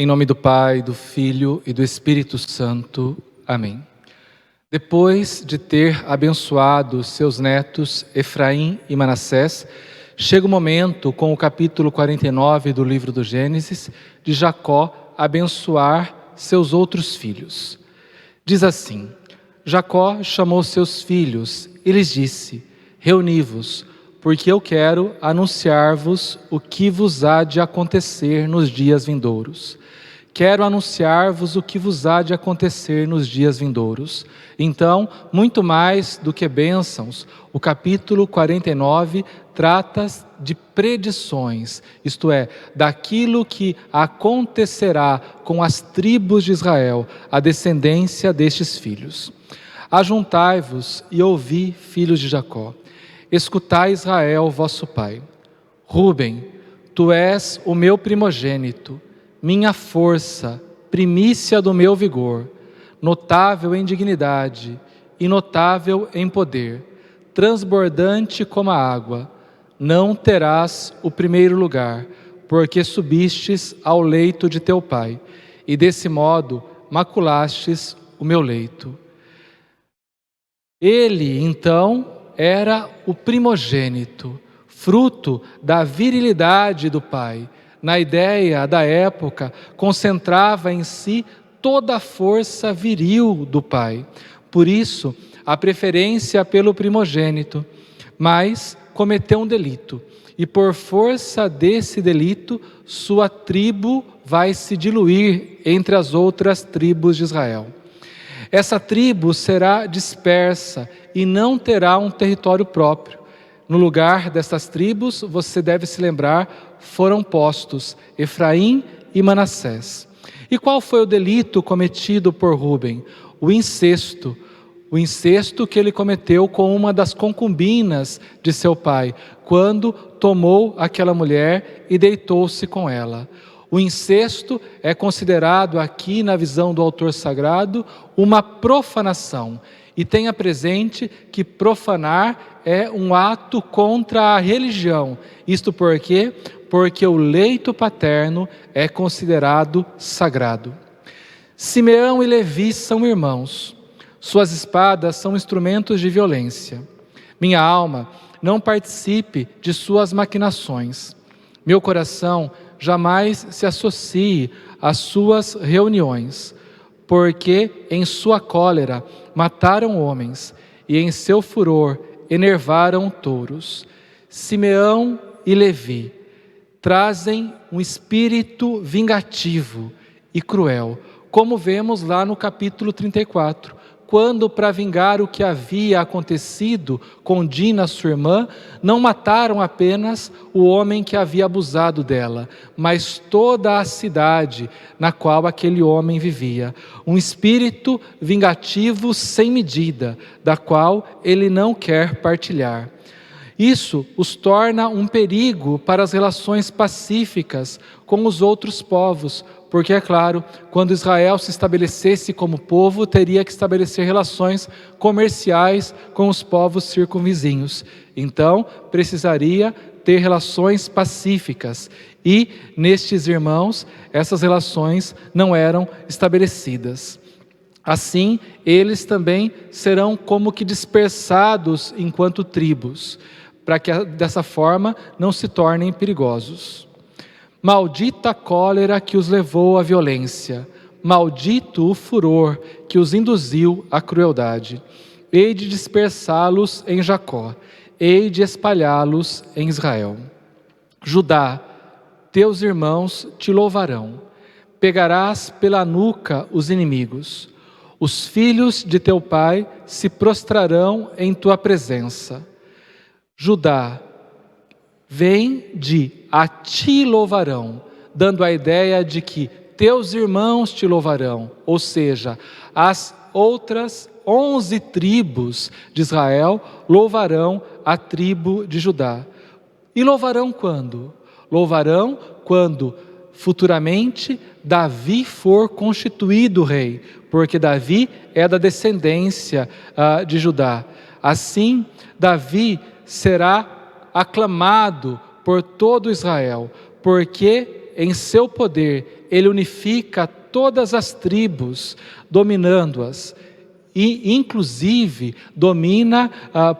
Em nome do Pai, do Filho e do Espírito Santo. Amém. Depois de ter abençoado seus netos Efraim e Manassés, chega o momento, com o capítulo 49 do livro do Gênesis, de Jacó abençoar seus outros filhos. Diz assim: Jacó chamou seus filhos e lhes disse: reuni-vos, porque eu quero anunciar-vos o que vos há de acontecer nos dias vindouros. Quero anunciar-vos o que vos há de acontecer nos dias vindouros. Então, muito mais do que bênçãos, o capítulo 49 trata de predições, isto é, daquilo que acontecerá com as tribos de Israel, a descendência destes filhos. Ajuntai-vos e ouvi, filhos de Jacó. Escutai, Israel, vosso pai. Rúben, tu és o meu primogênito, minha força, primícia do meu vigor, notável em dignidade e notável em poder, transbordante como a água. Não terás o primeiro lugar, porque subistes ao leito de teu pai, e desse modo maculastes o meu leito. Ele, então, era o primogênito, fruto da virilidade do pai. Na ideia da época, concentrava em si toda a força viril do pai. Por isso, a preferência pelo primogênito. Mas cometeu um delito, e por força desse delito, sua tribo vai se diluir entre as outras tribos de Israel. Essa tribo será dispersa e não terá um território próprio. No lugar dessas tribos, você deve se lembrar, foram postos Efraim e Manassés. E qual foi o delito cometido por Rúben? O incesto. O incesto que ele cometeu com uma das concubinas de seu pai, quando tomou aquela mulher e deitou-se com ela. O incesto é considerado aqui, na visão do autor sagrado, uma profanação. E tenha presente que profanar é um ato contra a religião. Isto por quê? Porque o leito paterno é considerado sagrado. Simeão e Levi são irmãos. Suas espadas são instrumentos de violência. Minha alma, não participe de suas maquinações. Meu coração jamais se associe às suas reuniões, porque em sua cólera mataram homens e em seu furor enervaram touros. Simeão e Levi trazem um espírito vingativo e cruel, como vemos lá no capítulo 34. Quando, para vingar o que havia acontecido com Dina, sua irmã, não mataram apenas o homem que havia abusado dela, mas toda a cidade na qual aquele homem vivia. Um espírito vingativo sem medida, da qual ele não quer partilhar. Isso os torna um perigo para as relações pacíficas com os outros povos, porque, é claro, quando Israel se estabelecesse como povo, teria que estabelecer relações comerciais com os povos circunvizinhos. Então, precisaria ter relações pacíficas. E, nestes irmãos, essas relações não eram estabelecidas. Assim, eles também serão como que dispersados enquanto tribos, para que dessa forma não se tornem perigosos. Maldita a cólera que os levou à violência, maldito o furor que os induziu à crueldade. Hei de dispersá-los em Jacó, hei de espalhá-los em Israel. Judá, teus irmãos te louvarão, pegarás pela nuca os inimigos. Os filhos de teu pai se prostrarão em tua presença. Judá, vem de a ti louvarão, dando a ideia de que teus irmãos te louvarão, ou seja, as outras 11 tribos de Israel louvarão a tribo de Judá. E louvarão quando? Louvarão quando futuramente Davi for constituído rei, porque Davi é da descendência de Judá. Assim, Davi será aclamado por todo Israel, porque em seu poder, ele unifica todas as tribos, dominando-as, e inclusive domina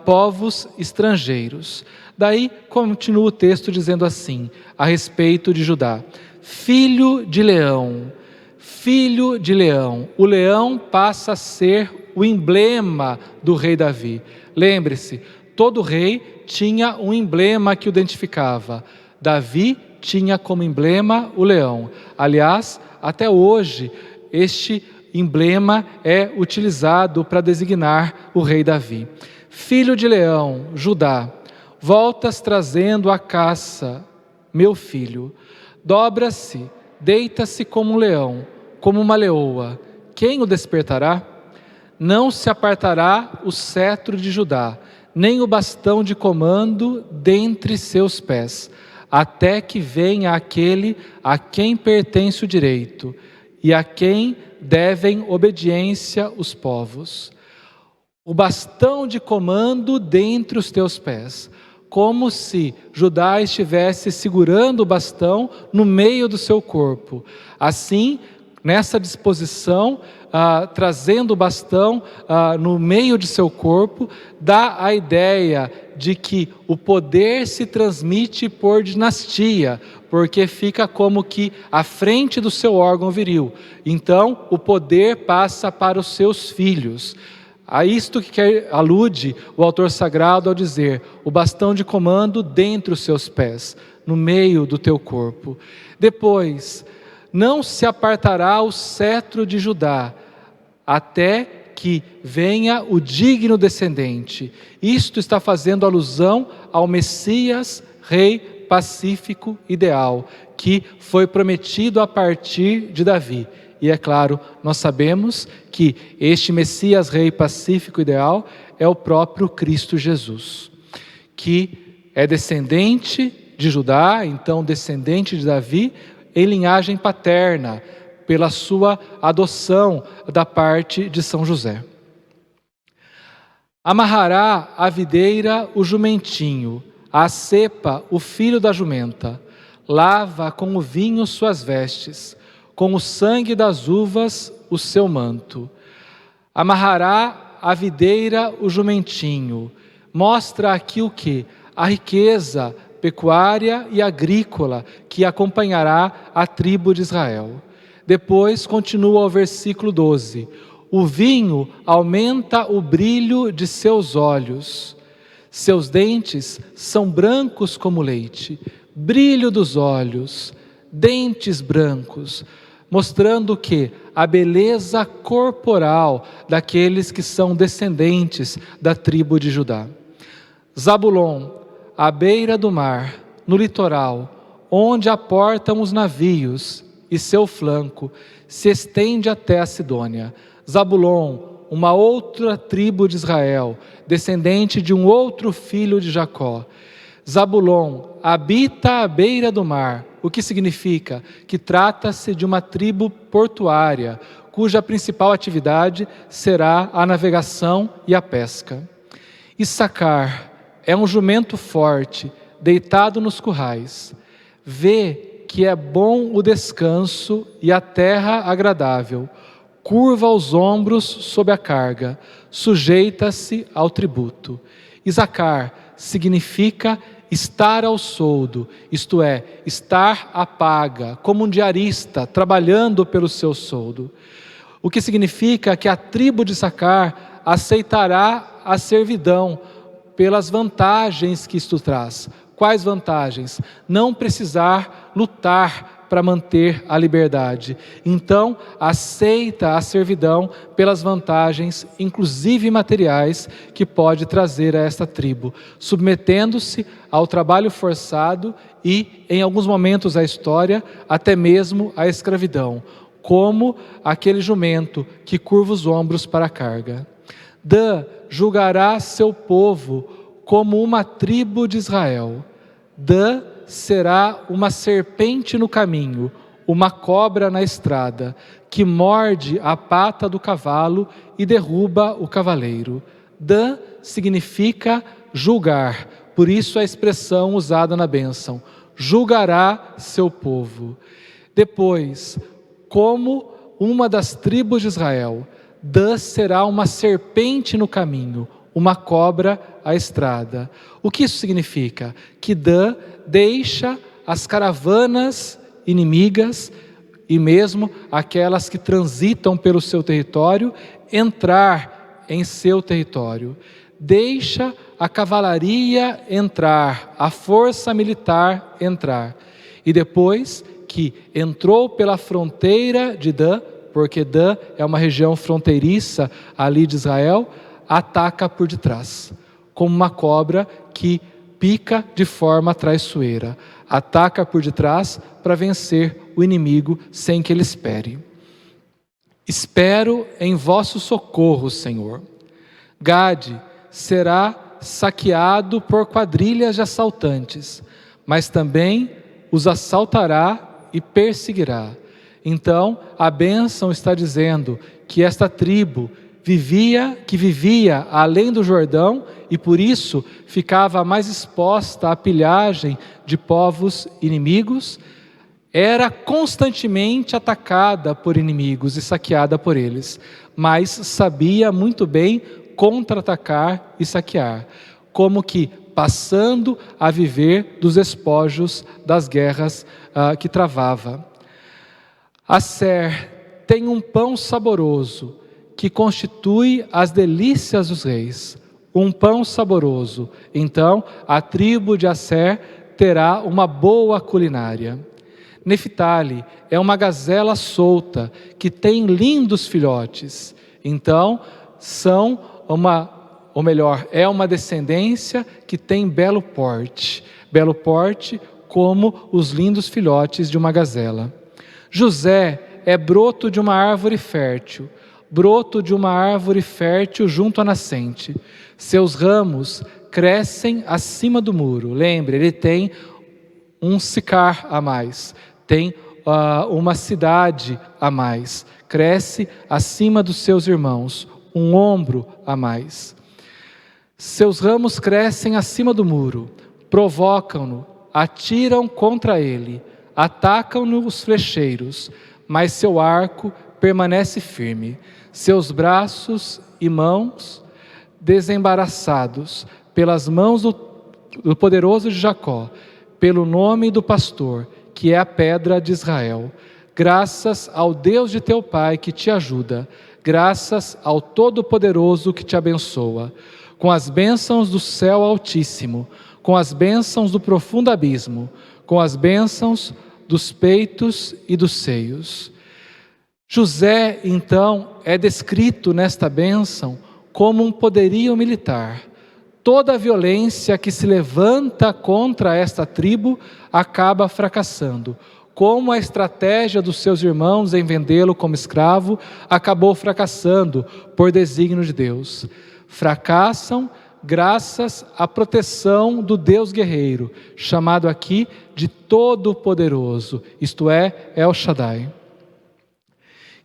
povos estrangeiros. Daí continua o texto dizendo assim, a respeito de Judá: filho de leão, filho de leão. O leão passa a ser o emblema do rei Davi. Lembre-se, todo rei tinha um emblema que o identificava. Davi tinha como emblema o leão. Aliás, até hoje, este emblema é utilizado para designar o rei Davi. Filho de leão, Judá, voltas trazendo a caça, meu filho. Dobra-se, deita-se como um leão, como uma leoa. Quem o despertará? Não se apartará o cetro de Judá, nem o bastão de comando dentre seus pés, até que venha aquele a quem pertence o direito, e a quem devem obediência os povos. O bastão de comando dentre os teus pés, como se Judá estivesse segurando o bastão no meio do seu corpo. Assim, nessa disposição, trazendo o bastão no meio de seu corpo, dá a ideia de que o poder se transmite por dinastia, porque fica como que à frente do seu órgão viril. Então, o poder passa para os seus filhos. A isto que alude o autor sagrado ao dizer: o bastão de comando dentre os seus pés, no meio do teu corpo. Depois, não se apartará o cetro de Judá, até que venha o digno descendente. Isto está fazendo alusão ao Messias, rei pacífico ideal, que foi prometido a partir de Davi. E é claro, nós sabemos que este Messias, rei pacífico ideal, é o próprio Cristo Jesus, que é descendente de Judá, então descendente de Davi, em linhagem paterna, pela sua adoção da parte de São José. Amarrará a videira o jumentinho, a cepa o filho da jumenta, lava com o vinho suas vestes, com o sangue das uvas o seu manto. Amarrará a videira o jumentinho. Mostra aqui o quê? A riqueza pecuária e agrícola que acompanhará a tribo de Israel. Depois continua o versículo 12. O vinho aumenta o brilho de seus olhos. Seus dentes são brancos como leite. Brilho dos olhos, dentes brancos, mostrando que a beleza corporal daqueles que são descendentes da tribo de Judá. Zabulon, à beira do mar, no litoral, onde aportam os navios, e seu flanco se estende até a Sidônia. Zabulon, uma outra tribo de Israel, descendente de um outro filho de Jacó. Zabulon habita à beira do mar, o que significa que trata-se de uma tribo portuária, cuja principal atividade será a navegação e a pesca. Issacar é um jumento forte, deitado nos currais. Vê que é bom o descanso e a terra agradável. Curva os ombros sob a carga, sujeita-se ao tributo. Issacar significa estar ao soldo, isto é, estar à paga, como um diarista, trabalhando pelo seu soldo. O que significa que a tribo de Issacar aceitará a servidão pelas vantagens que isto traz. Quais vantagens? Não precisar lutar para manter a liberdade. Então, aceita a servidão pelas vantagens, inclusive materiais, que pode trazer a esta tribo, submetendo-se ao trabalho forçado e, em alguns momentos da história, até mesmo à escravidão, como aquele jumento que curva os ombros para a carga. Dan julgará seu povo como uma tribo de Israel. Dan será uma serpente no caminho, uma cobra na estrada, que morde a pata do cavalo e derruba o cavaleiro. Dan significa julgar, por isso a expressão usada na bênção. julgará seu povo. Depois, como uma das tribos de Israel, Dan será uma serpente no caminho, uma cobra à estrada. O que isso significa? Que Dan deixa as caravanas inimigas e mesmo aquelas que transitam pelo seu território entrar em seu território. Deixa a cavalaria entrar, a força militar entrar. E depois que entrou pela fronteira de Dan, porque Dan é uma região fronteiriça ali de Israel, ataca por detrás, como uma cobra que pica de forma traiçoeira. Ataca por detrás para vencer o inimigo sem que ele espere. Espero em vosso socorro, Senhor. Gade será saqueado por quadrilhas de assaltantes, mas também os assaltará e perseguirá. Então, a bênção está dizendo que esta tribo vivia além do Jordão e por isso ficava mais exposta à pilhagem de povos inimigos, era constantemente atacada por inimigos e saqueada por eles, mas sabia muito bem contra-atacar e saquear, como que passando a viver dos espojos das guerras que travava. Asser tem um pão saboroso que constitui as delícias dos reis, um pão saboroso. Então, a tribo de Asser terá uma boa culinária. Neftali é uma gazela solta que tem lindos filhotes. Então, é uma descendência que tem belo porte como os lindos filhotes de uma gazela. José é broto de uma árvore fértil junto à nascente. Seus ramos crescem acima do muro. Lembre, ele tem um sicar a mais, tem uma cidade a mais, cresce acima dos seus irmãos, um ombro a mais. Seus ramos crescem acima do muro, provocam-no, atiram contra ele, atacam-no os flecheiros, mas seu arco permanece firme. Seus braços e mãos desembaraçados pelas mãos do poderoso de Jacó, pelo nome do pastor, que é a pedra de Israel. Graças ao Deus de teu pai que te ajuda, graças ao Todo-Poderoso que te abençoa, com as bênçãos do céu altíssimo, com as bênçãos do profundo abismo, com as bênçãos dos peitos e dos seios. José, então, é descrito nesta bênção como um poderio militar. Toda a violência que se levanta contra esta tribo acaba fracassando. Como a estratégia dos seus irmãos em vendê-lo como escravo acabou fracassando por desígnio de Deus. Fracassam graças à proteção do Deus guerreiro, chamado aqui de Todo-Poderoso, isto é, El Shaddai.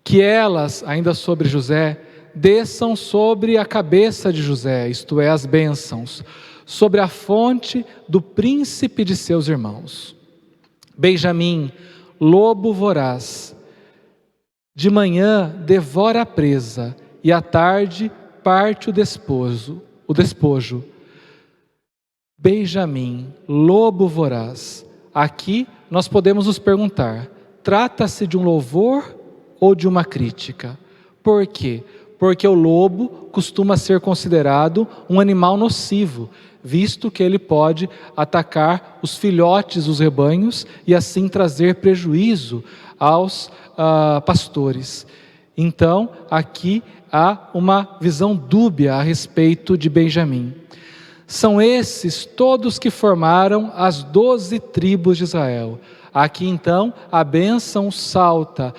Que elas, ainda sobre José, desçam sobre a cabeça de José, isto é, as bênçãos, sobre a fonte do príncipe de seus irmãos. Benjamim, lobo voraz, de manhã devora a presa, e à tarde parte o despojo. Benjamim, lobo voraz. Aqui nós podemos nos perguntar, trata-se de um louvor ou de uma crítica? Por quê? Porque o lobo costuma ser considerado um animal nocivo, visto que ele pode atacar os filhotes dos rebanhos e assim trazer prejuízo aos pastores. Então, aqui há uma visão dúbia a respeito de Benjamim. São esses todos que formaram as 12 tribos de Israel. Aqui então a bênção salta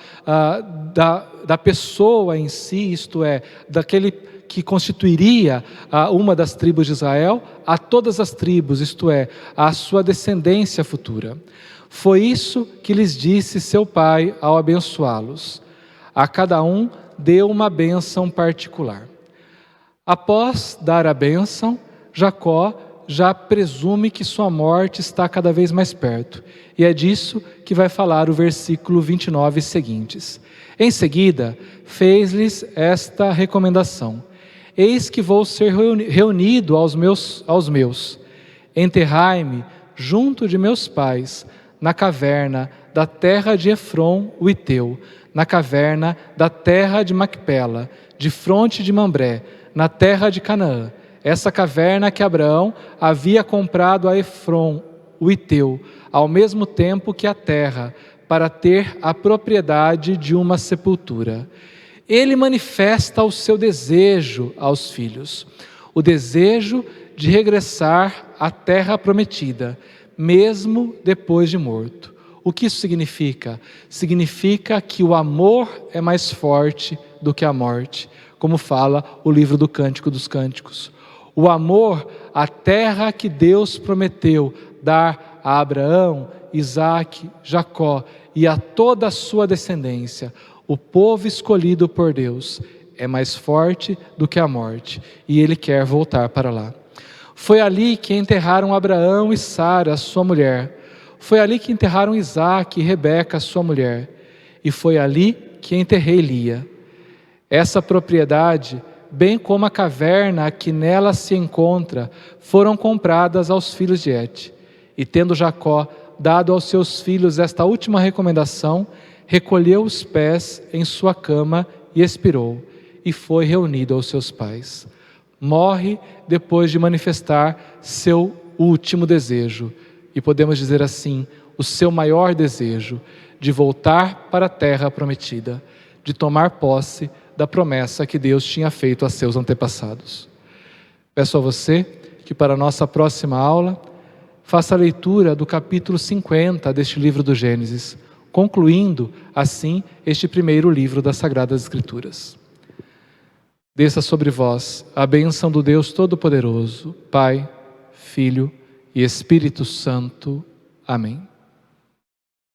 da pessoa em si, isto é, daquele que constituiria uma das tribos de Israel, a todas as tribos, isto é, a sua descendência futura. Foi isso que lhes disse seu pai ao abençoá-los. A cada um deu uma bênção particular. Após dar a bênção, Jacó já presume que sua morte está cada vez mais perto. E é disso que vai falar o versículo 29 seguintes. Em seguida, fez-lhes esta recomendação: eis que vou ser reunido aos meus. Enterrai-me junto de meus pais, na caverna da terra de Efron, o Iteu, na caverna da terra de Macpela, de fronte de Mambré, na terra de Canaã. Essa caverna que Abraão havia comprado a Efron, o Iteu, ao mesmo tempo que a terra, para ter a propriedade de uma sepultura. Ele manifesta o seu desejo aos filhos, o desejo de regressar à terra prometida, mesmo depois de morto. O que isso significa? Significa que o amor é mais forte do que a morte, como fala o livro do Cântico dos Cânticos. O amor à terra que Deus prometeu dar a Abraão, Isaque, Jacó e a toda a sua descendência, o povo escolhido por Deus, é mais forte do que a morte, e ele quer voltar para lá. Foi ali que enterraram Abraão e Sara, sua mulher. Foi ali que enterraram Isaque e Rebeca, sua mulher. E foi ali que enterrei Lia. Essa propriedade, bem como a caverna que nela se encontra, foram compradas aos filhos de Et. E tendo Jacó dado aos seus filhos esta última recomendação, recolheu os pés em sua cama e expirou, e foi reunido aos seus pais. Morre depois de manifestar seu último desejo, e podemos dizer assim, o seu maior desejo, de voltar para a terra prometida, de tomar posse da promessa que Deus tinha feito a seus antepassados. Peço a você que para a nossa próxima aula, faça a leitura do capítulo 50 deste livro do Gênesis, concluindo, assim, este primeiro livro das Sagradas Escrituras. Desça sobre vós a bênção do Deus Todo-Poderoso, Pai, Filho e Espírito Santo. Amém.